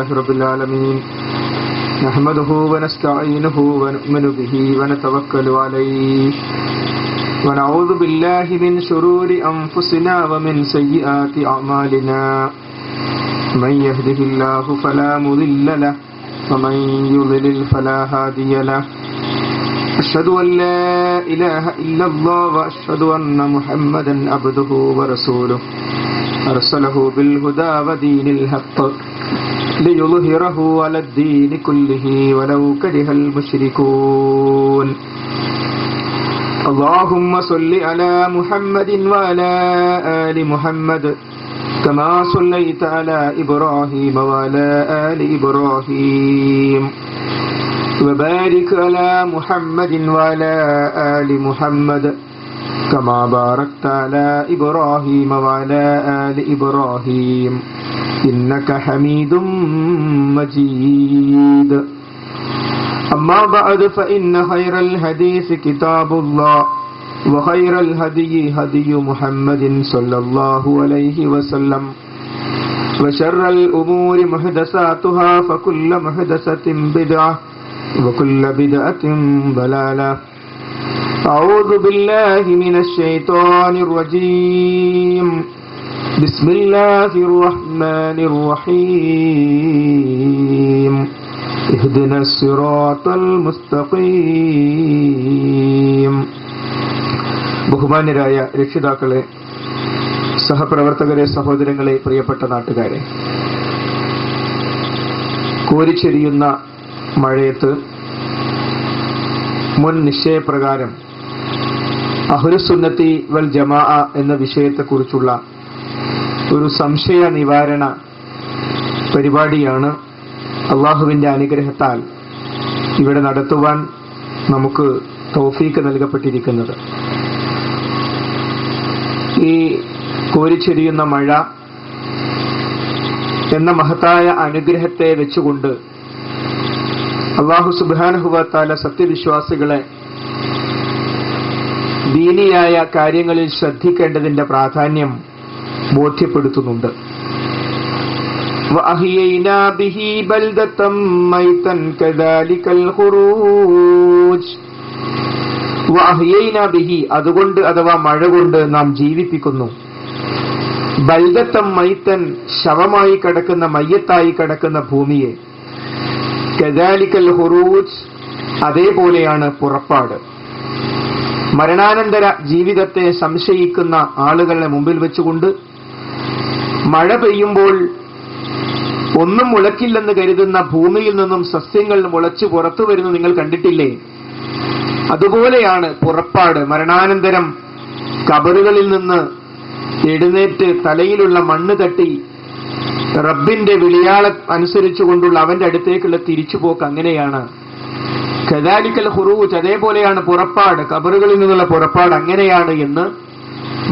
رب العالمين نحمده ونستعينه ونؤمن به ونتوكل عليه ونعوذ بالله من شرور أنفسنا ومن سيئات أعمالنا من يهده الله فلا مضل له ومن يضلل فلا هادي له أشهد أن لا إله إلا الله وأشهد أن محمدا عبده ورسوله أرسله بالهدى ودين الحق ليظهره على الدين كله ولو كره المشركون اللهم صل على محمد وعلى آل محمد كما صليت على إبراهيم وعلى آل إبراهيم وبارك على محمد وعلى آل محمد كما باركت على إبراهيم وعلى آل إبراهيم إنك حميد مجيد أما بعد فإن خير الحديث كتاب الله وخير الهدي هدي محمد صلى الله عليه وسلم وشر الأمور محدثاتها فكل محدثة بدعة وكل بدعة ضلالة أعوذ بالله من الشيطان الرجيم بسم الله الرحمن الرحيم اهدنا الصراط المستقيم ബഹുമാന്യരായ രക്ഷിതാക്കളെ, സഹപ്രവർത്തകരെ, സഹോദരങ്ങളെ, പ്രിയപ്പെട്ട നാട്ടുകാരെ, കോരിച്ചെരിയുന്ന മഴയത്ത് മുൻ നിശ്ചയപ്രകാരം അഹ്ലുസുന്നത്തി വൽ ജമാഅ എന്ന വിഷയത്തെക്കുറിച്ചുള്ള ഒരു സംശയ നിവാരണ പരിപാടിയാണ് അള്ളാഹുവിന്റെ അനുഗ്രഹത്താൽ ഇവിടെ നടത്തുവാൻ നമുക്ക് തൗഫീക്ക് നൽകപ്പെട്ടിരിക്കുന്നത്. ഈ കോരിച്ചെരിയുന്ന മഴ എന്ന മഹത്തായ അനുഗ്രഹത്തെ വെച്ചുകൊണ്ട് അല്ലാഹു സുബ്ഹാനഹു വ തആല സത്യവിശ്വാസികളെ ദീനിയായ കാര്യങ്ങളിൽ ശ്രദ്ധിക്കേണ്ടതിന്റെ പ്രാധാന്യം ബോധ്യപ്പെടുത്തുന്നുണ്ട്. വഅഹ്യൈനാ ബിഹി ബൽദതം മൈതൻ കദാലികൽ ഖുറൂജ്. വഅഹ്യൈനാ ബിഹി, അതുകൊണ്ട് അഥവാ മഴ കൊണ്ട് നാം ജീവിപ്പിക്കുന്നു. ബൽദതം മൈതൻ, ശവമായി കിടക്കുന്ന, മയ്യത്തായി കിടക്കുന്ന ഭൂമിയെ. കദാലികൽ ഖുറൂജ്, അതേപോലെയാണ് പുറപ്പാട്. മരണാനന്തര ജീവിതത്തെ സംശയിക്കുന്ന ആളുകളെ മുമ്പിൽ വെച്ചുകൊണ്ട് മഴ പെയ്യുമ്പോൾ ഒന്നും മുളക്കില്ലെന്ന് കരുതുന്ന ഭൂമിയിൽ നിന്നും സസ്യങ്ങൾ മുളച്ചു പുറത്തു വരുന്നത് നിങ്ങൾ കണ്ടിട്ടില്ലേ? അതുപോലെയാണ് പുറപ്പാട്. മരണാനന്തരം ഖബറുകളിൽ നിന്ന് എഴുന്നേറ്റ് തലയിലുള്ള മണ്ണ് തട്ടി റബ്ബിന്റെ വിളിയാളം അനുസരിച്ചുകൊണ്ടുള്ള അവന്റെ അടുത്തേക്കുള്ള തിരിച്ചുപോക്ക് അങ്ങനെയാണ്. കദാലികൽ ഖുറൂജ്, അതേപോലെയാണ് പുറപ്പാട്, ഖബറുകളിൽ നിന്നുള്ള പുറപ്പാട് അങ്ങനെയാണ് എന്ന്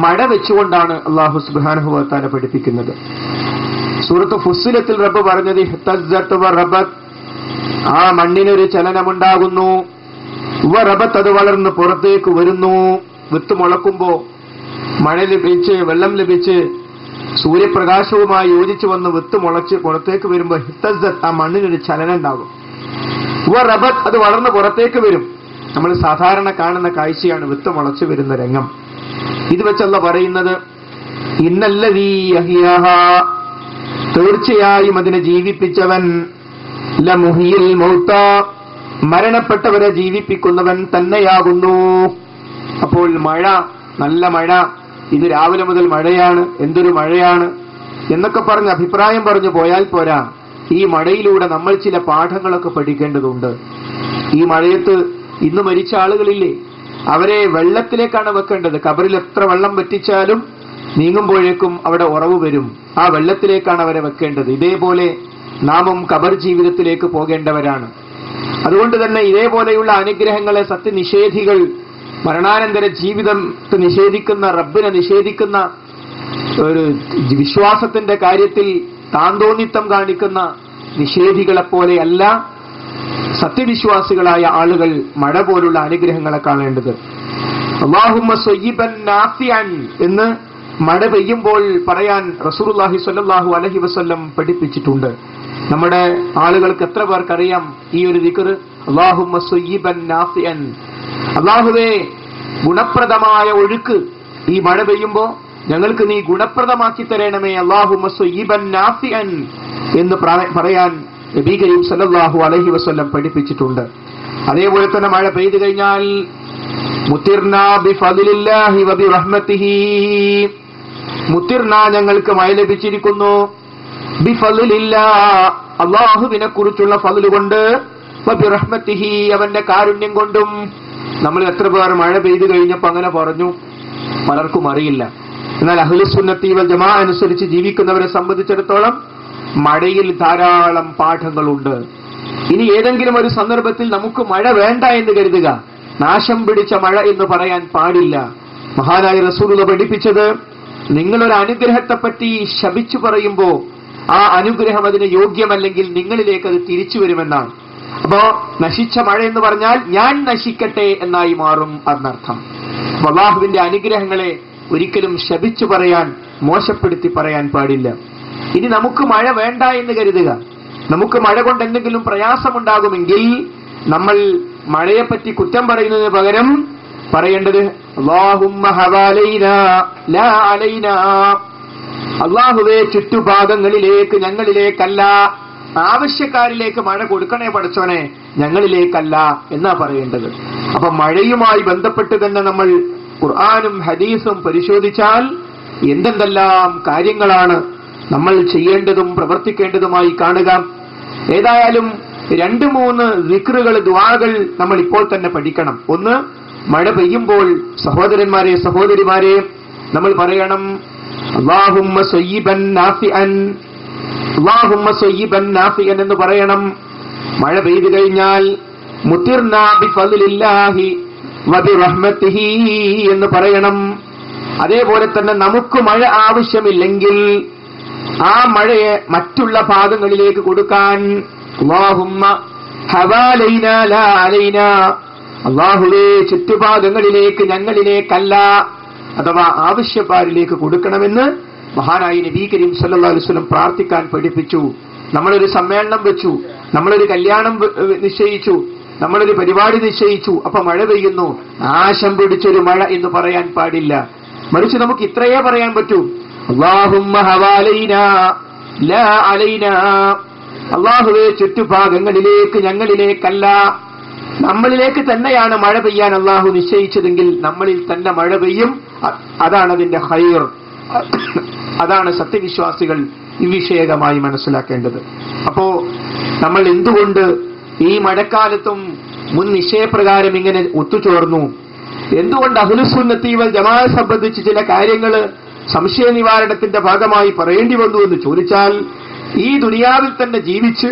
മഴ വെച്ചുകൊണ്ടാണ് അല്ലാഹു സുബ്ഹാനഹു വ തആല പഠിപ്പിക്കുന്നത്. സൂറത്ത് ഫുസ്സിലത്തിൽ റബ്ബ് പറഞ്ഞത് ഇഹ്തസ്സത് വ റബത്, ആ മണ്ണിനൊരു ചലനമുണ്ടാകുന്നു. വ റബത്, അത് വളർന്ന് പുറത്തേക്ക് വരുന്നു. വിത്ത് മുളക്കുമ്പോ മഴ ലഭിച്ച്, വെള്ളം ലഭിച്ച്, സൂര്യപ്രകാശവുമായി യോജിച്ചു വന്ന് വിത്ത് മുളച്ച് പുറത്തേക്ക് വരുമ്പോ ഇഹ്തസ്സത്, ആ മണ്ണിനൊരു ചലനം ഉണ്ടാകും. വ റബത്, അത് വളർന്ന് പുറത്തേക്ക് വരും. നമ്മൾ സാധാരണ കാണുന്ന കാഴ്ചയാണ് വിത്ത് മുളച്ചു വരുന്ന രംഗം. ഇത് വെച്ചല്ല പറയുന്നത് ഇന്നല്ലദീ അഹ്യാഹാ, തീർച്ചയായും അതിനെ ജീവിപ്പിച്ചവൻ, ലമുഹ്യിൽ മൗത, മരണപ്പെട്ടവരെ ജീവിപ്പിക്കുന്നവൻ തന്നെയാകുന്നു. അപ്പോൾ മഴ, നല്ല മഴ, ഇത് രാവിലെ മുതൽ മഴയാണ്, എന്തൊരു മഴയാണ് എന്നൊക്കെ പറഞ്ഞ് അഭിപ്രായം പറഞ്ഞു പോയാൽ പോരാ. ഈ മഴയിലൂടെ നമ്മൾ ചില പാഠങ്ങളൊക്കെ പഠിക്കേണ്ടതുണ്ട്. ഈ മഴയത്ത് ഇന്ന് മരിച്ച ആളുകളില്ലേ, അവരെ വെള്ളത്തിലേക്കാണ് വെക്കേണ്ടത്. ഖബറിൽ എത്ര വെള്ളം വറ്റിച്ചാലും നീങ്ങുമ്പോഴേക്കും അവിടെ ഉറവ് വരും. ആ വെള്ളത്തിലേക്കാണ് അവരെ വെക്കേണ്ടത്. ഇതേപോലെ നാമും ഖബർ ജീവിതത്തിലേക്ക് പോകേണ്ടവരാണ്. അതുകൊണ്ട് തന്നെ ഇതേപോലെയുള്ള അനുഗ്രഹങ്ങളെ സത്യനിഷേധികൾ, മരണാനന്തര ജീവിതത്തെ നിഷേധിക്കുന്ന, റബ്ബിനെ നിഷേധിക്കുന്ന, ഒരു വിശ്വാസത്തിന്റെ കാര്യത്തിൽ താന്തോന്നിത്തം കാണിക്കുന്ന നിഷേധികളെപ്പോലെയല്ല സത്യവിശ്വാസികളായ ആളുകൾ മഴ പോലുള്ള അനുഗ്രഹങ്ങളെ കാണേണ്ടത്. അല്ലാഹുമ്മ സ്വയ്യിബൻ നാഫിഅൻ എന്ന് മഴ പെയ്യുമ്പോൾ പറയാൻ റസൂലുള്ളാഹി സ്വല്ലല്ലാഹു അലൈഹി വസല്ലം പഠിപ്പിച്ചിട്ടുണ്ട്. നമ്മുടെ ആളുകൾക്ക് എത്ര പേർക്കറിയാം ഈ ഒരു ദിക്ർ? അല്ലാഹുമ്മ സ്വയ്യിബൻ നാഫിഅൻ. അല്ലാഹുവേ, ഗുണപ്രദമായ ഒഴുക്ക് ഈ മഴ പെയ്യുമ്പോ ഞങ്ങൾക്ക് നീ ഗുണപ്രദമാക്കി തരണമേ. അല്ലാഹുമ്മ സ്വയ്യിബൻ നാഫിഅൻ എന്ന് പറയാൻ നബി കരീം സല്ലല്ലാഹു അലൈഹി വസല്ലം പഠിപ്പിച്ചിട്ടുണ്ട്. അതേപോലെ തന്നെ മഴ പെയ്തു കഴിഞ്ഞാൽ മുത്തിർനാ ബിഫദ്ലില്ലാഹി വബിറഹ്മതിഹി, മുത്തിർനാ ഞങ്ങൾക്ക് മഴ ലഭിച്ചിരിക്കുന്നു, ബിഫദ്ലില്ലാ അല്ലാഹുവിനെ കുറിച്ചുള്ള ഫദ്ല് കൊണ്ട്, വബിറഹ്മതിഹി അവന്റെ കാരുണ്യം കൊണ്ടും. നമ്മൾ എത്ര പേർ മഴ പെയ്തു കഴിഞ്ഞപ്പോ അങ്ങനെ പറഞ്ഞു? പലർക്കും അറിയില്ല. എന്നാൽ അഹ്ലുസുന്നത്തി വൽ ജമാഅ അനുസരിച്ച് ജീവിക്കുന്നവരെ സംബന്ധിച്ചിടത്തോളം മഴയിൽ ധാരാളം പാഠങ്ങളുണ്ട്. ഇനി ഏതെങ്കിലും ഒരു സന്ദർഭത്തിൽ നമുക്ക് മഴ വേണ്ട എന്ന് കരുതുക, നാശം പിടിച്ച മഴ എന്ന് പറയാൻ പാടില്ല. മഹാനായ റസൂലുള്ളാഹി പഠിപ്പിച്ചത്, നിങ്ങളൊരു അനുഗ്രഹത്തെപ്പറ്റി ശപിച്ചു പറയുമ്പോ ആ അനുഗ്രഹം അതിന് യോഗ്യമല്ലെങ്കിൽ നിങ്ങളിലേക്ക് അത് തിരിച്ചു വരുമെന്നാണ്. അപ്പോ നശിച്ച മഴ എന്ന് പറഞ്ഞാൽ ഞാൻ നശിക്കട്ടെ എന്നായി മാറും എന്നർത്ഥം. അല്ലാഹുവിന്റെ അനുഗ്രഹങ്ങളെ ഒരിക്കലും ശപിച്ചു പറയാൻ, മോശപ്പെടുത്തി പറയാൻ പാടില്ല. ഇനി നമുക്ക് മഴ വേണ്ട എന്ന് കരുതുക, നമുക്ക് മഴ കൊണ്ട് എന്തെങ്കിലും പ്രയാസമുണ്ടാകുമെങ്കിൽ നമ്മൾ മഴയെപ്പറ്റി കുറ്റം പറയുന്നതിന് പകരം പറയേണ്ടത് അല്ലാഹുമ്മ ഹവാലൈനാ ലാ അലൈനാ, അല്ലാഹുവേ ചുറ്റുഭാഗങ്ങളിലേക്ക് ഞങ്ങളിലേക്കല്ല, ആവശ്യക്കാരിലേക്ക് മഴ കൊടുക്കണേ പടച്ചോനെ, ഞങ്ങളിലേക്കല്ല എന്നാ പറയേണ്ടത്. അപ്പൊ മഴയുമായി ബന്ധപ്പെട്ട് തന്നെ നമ്മൾ ഖുർആനും ഹദീസും പരിശോധിച്ചാൽ എന്തെന്തെല്ലാം കാര്യങ്ങളാണ് നമ്മൾ ചെയ്യേണ്ടതും പ്രവർത്തിക്കേണ്ടതുമായി കാണുക. ഏതായാലും 2-3 ദിക്റുകൾ, ദുആകൾ നമ്മൾ ഇപ്പോൾ തന്നെ പഠിക്കണം. ഒന്ന്, മഴ പെയ്യുമ്പോൾ സഹോദരന്മാരെ സഹോദരിമാരെ നമ്മൾ പറയണം അല്ലാഹുമ്മ സ്വയ്യിബൻ നാഫിഅൻ, അല്ലാഹുമ്മ സ്വയ്യിബൻ നാഫിഅൻ എന്ന് പറയണം. മഴ പെയ്തു കഴിഞ്ഞാൽ മുത്തിർനാ ബിഫദ്ലില്ലാഹി വബിറഹ്മതിഹി എന്ന് പറയണം. അതേപോലെ തന്നെ നമുക്ക് മഴ ആവശ്യമില്ലെങ്കിൽ ആ മഴയെ മറ്റുള്ള ഭാഗങ്ങളിലേക്ക് കൊടുക്കാൻ അല്ലാഹുമ്മ ഹവാലൈനാ ലാ അലൈനാ, അല്ലാഹുവേ ചുറ്റുഭാഗങ്ങളിലേക്ക് ഞങ്ങളിലേക്കല്ല, അഥവാ ആവശ്യക്കാരിലേക്ക് കൊടുക്കണമെന്ന് മഹാനായ നബി കരീം സല്ലല്ലാഹു അലൈഹി വസല്ലം പ്രാർത്ഥിക്കാൻ പഠിപ്പിച്ചു. നമ്മളൊരു സമ്മേളനം വെച്ചു, നമ്മളൊരു കല്യാണം നിശ്ചയിച്ചു, നമ്മളൊരു പരിപാടി നിശ്ചയിച്ചു, അപ്പൊ മഴ പെയ്യുന്നു, നാശം പിടിച്ചൊരു മഴ എന്ന് പറയാൻ പാടില്ല. മറിച്ച് നമുക്ക് ഇത്രയേ പറയാൻ പറ്റൂ, അല്ലാഹുമ്മ ഹവാലൈനാ ലാ അലൈനാ, അല്ലാഹുവേ ചുറ്റുഭാഗങ്ങളിലേക്ക് ഞങ്ങളിലേക്കല്ല, നമ്മളിലേക്ക് തന്നെയാണ് മഴ പെയ്യാൻ അല്ലാഹു നിശ്ചയിച്ചതെങ്കിൽ നമ്മളിൽ തന്നെ മഴ പെയ്യും. അതാണ് അതിന്റെ ഖൈർ. അതാണ് സത്യവിശ്വാസികൾ ഈ വിഷയകമായി മനസ്സിലാക്കേണ്ടത്. അപ്പോ നമ്മൾ എന്തുകൊണ്ട് ഈ മഴക്കാലത്തും മുൻ നിശ്ചയപ്രകാരം ഇങ്ങനെ ഒത്തുചേർന്നു? എന്തുകൊണ്ട് അഹ്ലുസുന്നത്തി വൽ ജമാഅ സംബന്ധിച്ച് ചില കാര്യങ്ങൾ സംശയ നിവാരണത്തിന്റെ ഭാഗമായി പറയേണ്ടി വന്നു എന്ന് ചോദിച്ചാൽ, ഈ ദുനിയാവിൽ തന്നെ ജീവിച്ച്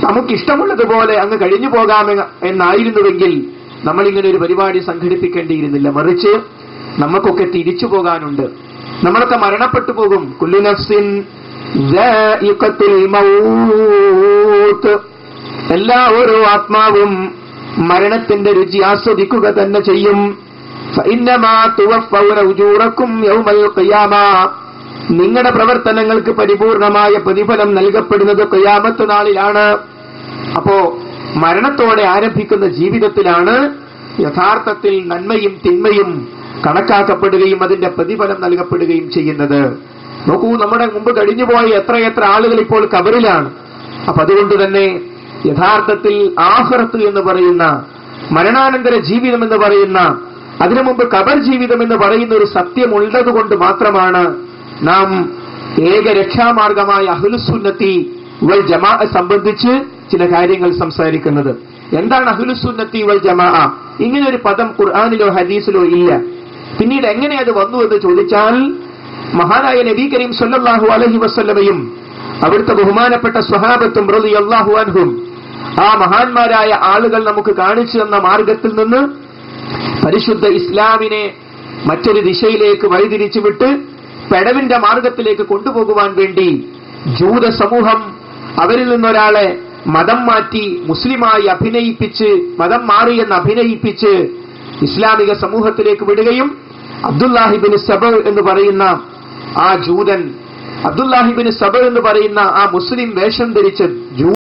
നമുക്കിഷ്ടമുള്ളതുപോലെ അങ്ങ് കഴിഞ്ഞു പോകാം എന്നായിരുന്നുവെങ്കിൽ നമ്മളിങ്ങനെ ഒരു പരിപാടി സംഘടിപ്പിക്കേണ്ടിയിരുന്നില്ല. മറിച്ച് നമുക്കൊക്കെ തിരിച്ചു പോകാനുണ്ട്, നമ്മളൊക്കെ മരണപ്പെട്ടു പോകും. കുല്ലു നഫ്സിൻ ദാഇഖത്തുൽ മൗത്ത്, എല്ലാ ഓരോ ആത്മാവും മരണത്തിന്റെ രുചി ആസ്വദിക്കുക തന്നെ ചെയ്യും. ഫഇന്നമാ തുവഫൗന ഉജൂറക്കും യൗമൽ ഖിയാമ, നിങ്ങളുടെ പ്രവർത്തനങ്ങൾക്ക് പരിപൂർണമായ പ്രതിഫലം നൽകപ്പെടുന്നത് ഖിയാമത്ത് നാളിലാണ്. അപ്പോ മരണത്തോടെ ആരംഭിക്കുന്ന ജീവിതത്തിലാണ് യഥാർത്ഥത്തിൽ നന്മയും തിന്മയും കണക്കാക്കപ്പെടുകയും അതിന്റെ പ്രതിഫലം നൽകപ്പെടുകയും ചെയ്യുന്നത്. നോക്കൂ, നമ്മുടെ മുമ്പ് കഴിഞ്ഞുപോയ എത്രയെത്ര ആളുകൾ ഇപ്പോൾ ഖബറിലാണ്. അപ്പൊ അതുകൊണ്ട് തന്നെ യഥാർത്ഥത്തിൽ ആഖിറത്ത് എന്ന് പറയുന്ന, മരണാനന്തര ജീവിതം എന്ന് പറയുന്ന, അതിനു മുമ്പ് ഖബർ ജീവിതം എന്ന് പറയുന്ന ഒരു സത്യം ഉള്ളതുകൊണ്ട് മാത്രമാണ് നാം ഏക രക്ഷാമാർഗമായ അഹ്ലുസുന്നത്തി വൽ ജമാഅ സംബന്ധിച്ച് ചില കാര്യങ്ങൾ സംസാരിക്കുന്നത്. എന്താണ് അഹ്ലുസുന്നത്തി വൽ ജമാഅ? ഇങ്ങനെ ഒരു പദം ഖുർആനിലോ ഹദീസിലോ ഇല്ല. പിന്നീട് എങ്ങനെ അത് വന്നു എന്ന് ചോദിച്ചാൽ, മഹാനായ നബി കരീം സല്ലല്ലാഹു അലൈഹി വസല്ലമയും അവിടുത്തെ ബഹുമാനപ്പെട്ട സ്വഹാബത്തും റളിയല്ലാഹു അൻഹും, ആ മഹാന്മാരായ ആളുകൾ നമുക്ക് കാണിച്ചു തന്ന മാർഗത്തിൽ നിന്ന് പരിശുദ്ധ ഇസ്ലാമിനെ മറ്റൊരു ദിശയിലേക്ക് വഴിതിരിച്ചുവിട്ട് പെടവിന്റെ മാർഗത്തിലേക്ക് കൊണ്ടുപോകുവാൻ വേണ്ടി ജൂത സമൂഹം അവരിൽ നിന്നൊരാളെ മതം മാറ്റി മുസ്ലിമായി അഭിനയിപ്പിച്ച്, മതം മാറിയെന്ന് അഭിനയിപ്പിച്ച് ഇസ്ലാമിക സമൂഹത്തിലേക്ക് വിടുകയും അബ്ദുല്ലാഹി ബിൻ സബ എന്ന് പറയുന്ന ആ ജൂതൻ അബ്ദുല്ലാഹിബിന് സബ എന്ന് പറയുന്ന ആ മുസ്ലിം വേഷം ധരിച്ച